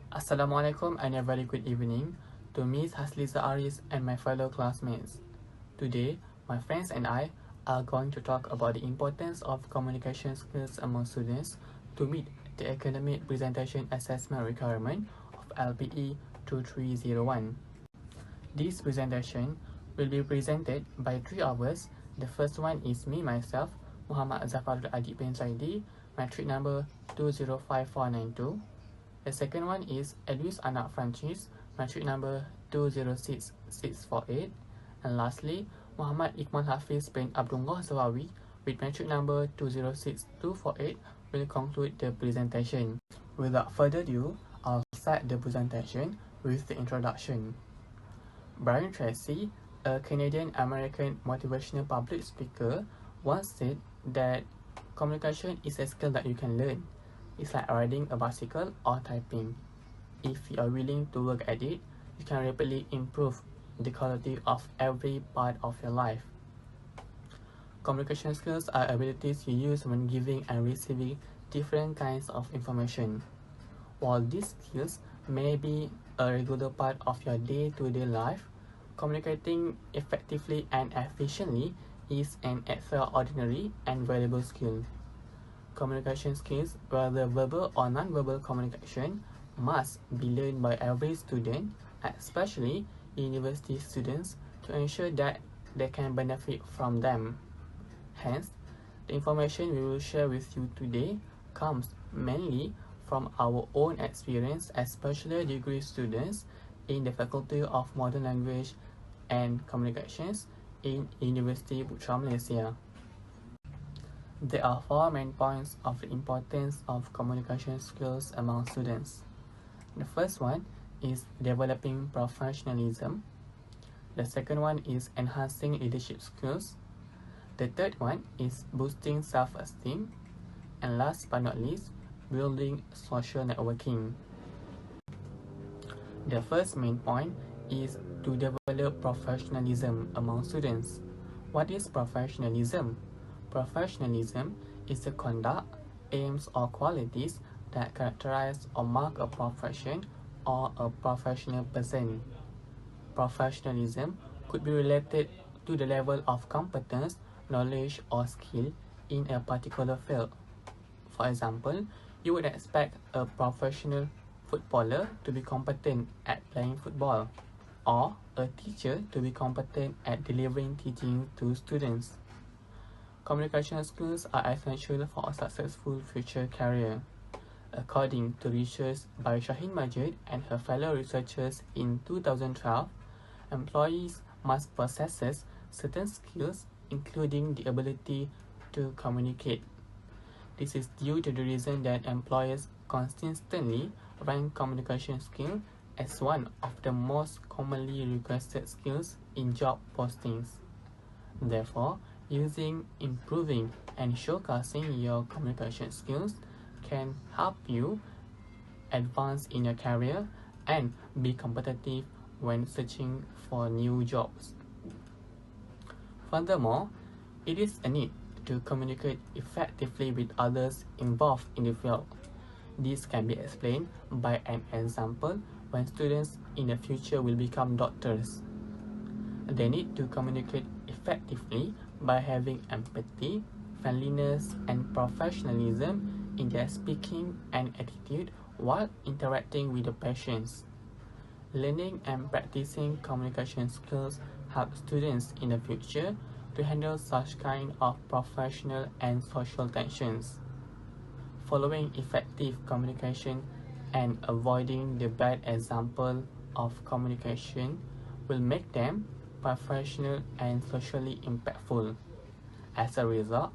Assalamualaikum and a very good evening to Ms. Hasliza Aris and my fellow classmates. Today, my friends and I are going to talk about the importance of communication skills among students to meet the academic presentation assessment requirement of LPE 2301. This presentation will be presented by three of us. The first one is me myself, Muhammad Zafarul Adib bin Saidi, matric number 205492. The second one is Edwis Anak Francis, matric number 206648. And lastly, Muhammad Iqmal Hafiz bin Abdullah Zawawi with matric number 206248 will conclude the presentation. Without further ado, I'll start the presentation with the introduction. Brian Tracy, a Canadian-American motivational public speaker, once said that communication is a skill that you can learn. It's like riding a bicycle or typing. If you are willing to work at it, you can rapidly improve the quality of every part of your life. Communication skills are abilities you use when giving and receiving different kinds of information. While these skills may be a regular part of your day-to-day life, communicating effectively and efficiently is an extraordinary and valuable skill. Communication skills, whether verbal or non-verbal communication, must be learned by every student, especially university students, to ensure that they can benefit from them. Hence, the information we will share with you today comes mainly from our own experience as bachelor degree students in the Faculty of Modern Language and Communications in University Putra Malaysia. There are four main points of the importance of communication skills among students. The first one is developing professionalism. The second one is enhancing leadership skills. The third one is boosting self-esteem. And last but not least, building social networking. The first main point is to develop professionalism among students. What is professionalism? Professionalism is the conduct, aims, or qualities that characterize or mark a profession or a professional person. Professionalism could be related to the level of competence, knowledge, or skill in a particular field. For example, you would expect a professional footballer to be competent at playing football, or a teacher to be competent at delivering teaching to students. Communication skills are essential for a successful future career. According to research by Shaheen Majid and her fellow researchers in 2012, employees must possess certain skills, including the ability to communicate. This is due to the reason that employers consistently rank communication skill as one of the most commonly requested skills in job postings. Therefore, improving, and showcasing your communication skills can help you advance in your career and be competitive when searching for new jobs. Furthermore, it is a need to communicate effectively with others involved in the field. This can be explained by an example when students in the future will become doctors. They need to communicate effectively by having empathy, friendliness, and professionalism in their speaking and attitude while interacting with the patients. Learning and practicing communication skills help students in the future to handle such kind of professional and social tensions. Following effective communication and avoiding the bad example of communication will make them professional and socially impactful. As a result,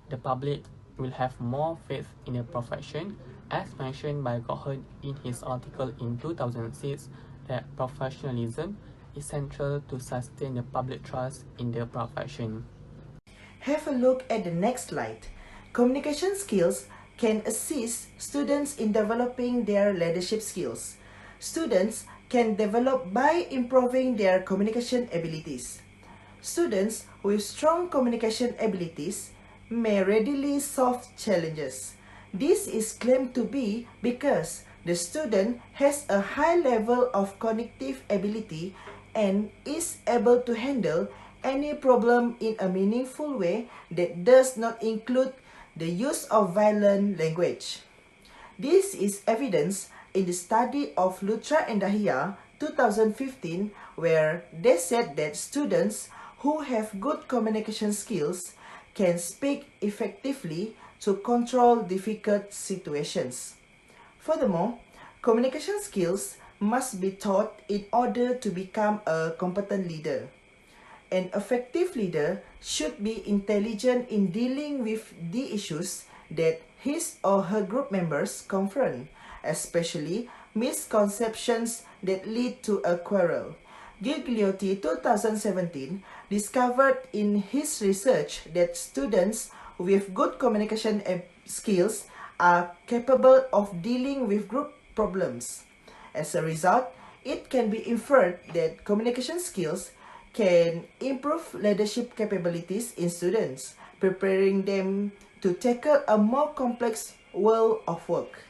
the public will have more faith in the profession, as mentioned by Gohan in his article in 2006 that professionalism is central to sustain the public trust in the profession. Have a look at the next slide. Communication skills can assist students in developing their leadership skills. Students can develop by improving their communication abilities. Students with strong communication abilities may readily solve challenges. This is claimed to be because the student has a high level of cognitive ability and is able to handle any problem in a meaningful way that does not include the use of violent language. This is evidenced in the study of Lutra and Dahia 2015, where they said that students who have good communication skills can speak effectively to control difficult situations. Furthermore, communication skills must be taught in order to become a competent leader. An effective leader should be intelligent in dealing with the issues that his or her group members confront, especially misconceptions that lead to a quarrel. Gigliotti 2017 discovered in his research that students with good communication skills are capable of dealing with group problems. As a result, it can be inferred that communication skills can improve leadership capabilities in students, preparing them to tackle a more complex world of work.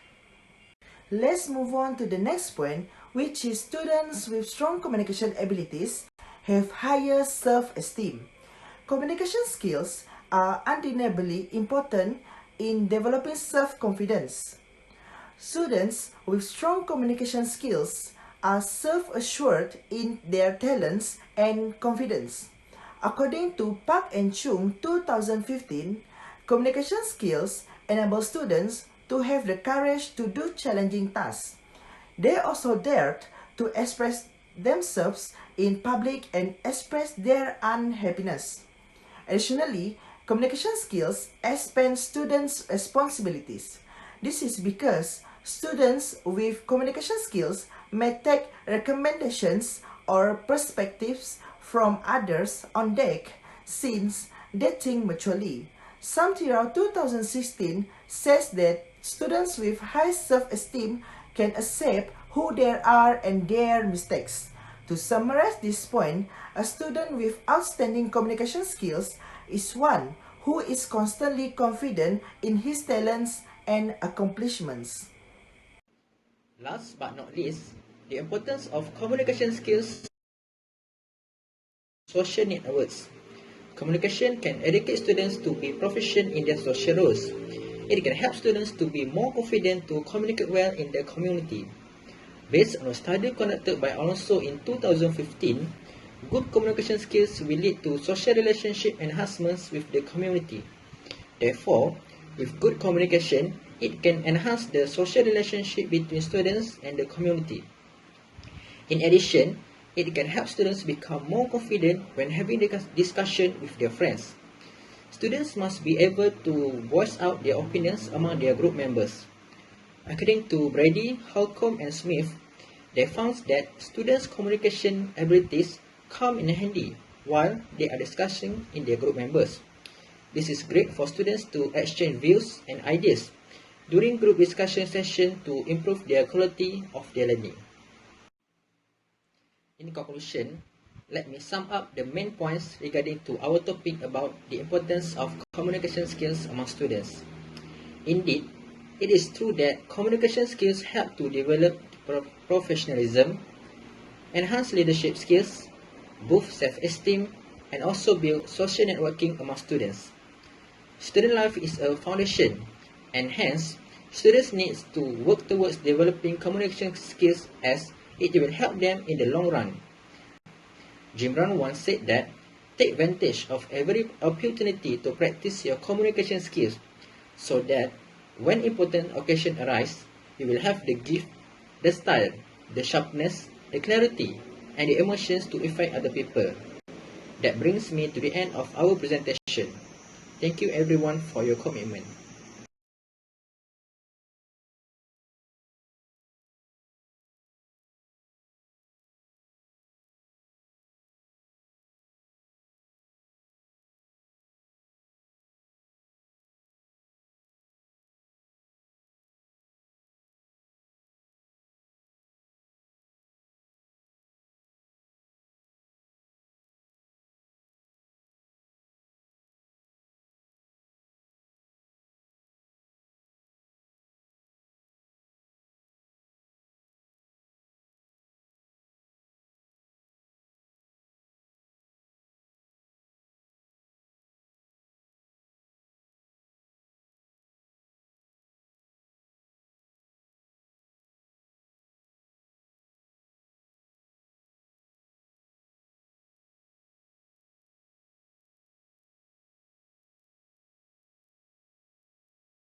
Let's move on to the next point, which is students with strong communication abilities have higher self-esteem. Communication skills are undeniably important in developing self-confidence. Students with strong communication skills are self-assured in their talents and confidence. According to Park and Chung 2015, communication skills enable students to have the courage to do challenging tasks. They also dared to express themselves in public and express their unhappiness. Additionally, communication skills expand students' responsibilities. This is because students with communication skills may take recommendations or perspectives from others on deck since they think maturely. Samtira 2016 says that students with high self-esteem can accept who they are and their mistakes. To summarize this point, a student with outstanding communication skills is one who is constantly confident in his talents and accomplishments. Last but not least, the importance of communication skills in social networks. Communication can educate students to be proficient in their social roles. It can help students to be more confident to communicate well in their community. Based on a study conducted by Alonso in 2015, good communication skills will lead to social relationship enhancements with the community. Therefore, with good communication, it can enhance the social relationship between students and the community. In addition, it can help students become more confident when having discussion with their friends. Students must be able to voice out their opinions among their group members. According to Brady, Holcomb, and Smith, they found that students' communication abilities come in handy while they are discussing in their group members. This is great for students to exchange views and ideas during group discussion sessions to improve their quality of their learning. In conclusion, let me sum up the main points regarding to our topic about the importance of communication skills among students. Indeed, it is true that communication skills help to develop professionalism, enhance leadership skills, boost self-esteem, and also build social networking among students. Student life is a foundation, and hence, students need to work towards developing communication skills as it will help them in the long run. Jim Brown once said that, take advantage of every opportunity to practice your communication skills so that when important occasion arise, you will have the gift, the style, the sharpness, the clarity, and the emotions to affect other people. That brings me to the end of our presentation. Thank you everyone for your commitment.